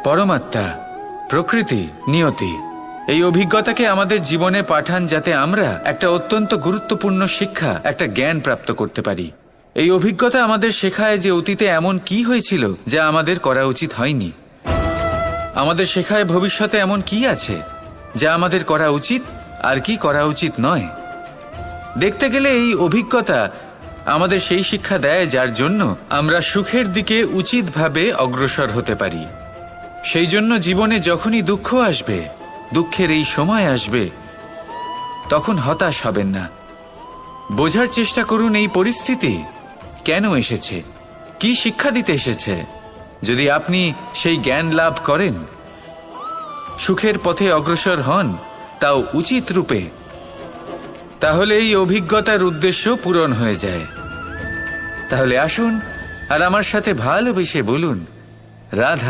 পরমাত্মা, প্রকৃতি, নিয়তি, এই অভিজ্ঞতাকে আমাদের জীবনে পাঠান যাতে আমরা একটা অত্যন্ত গুরুত্বপূর্ণ শিক্ষা, একটা জ্ঞান প্রাপ্ত করতে পারি। এই অভিজ্ঞতা আমাদের শেখায় যে অতীতে এমন কি হয়েছিল যা আমাদের করা উচিত হয়নি। আমাদের শেখায় ভবিষ্যতে এমন কি আছে যা আমাদের করা উচিত আর কি করা উচিত নয়। দেখতে গেলে এই অভিজ্ঞতা আমাদের সেই শিক্ষা দেয় যার জন্য আমরা সুখের দিকে উচিতভাবে অগ্রসর হতে পারি। সেই জন্য জীবনে যখনই দুঃখ আসবে, দুঃখের এই সময় আসবে, তখন হতাশ হবেন না। বোঝার চেষ্টা করুন এই পরিস্থিতি কেন এসেছে, কি শিক্ষা দিতে এসেছে। যদি আপনি সেই জ্ঞান লাভ করেন, সুখের পথে অগ্রসর হন, তাও উচিত রূপে, তাহলে এই অভিজ্ঞতার উদ্দেশ্য পূরণ হয়ে যায়। তাহলে আসুন আর আমার সাথে ভালোবেসে বলুন, রাধা।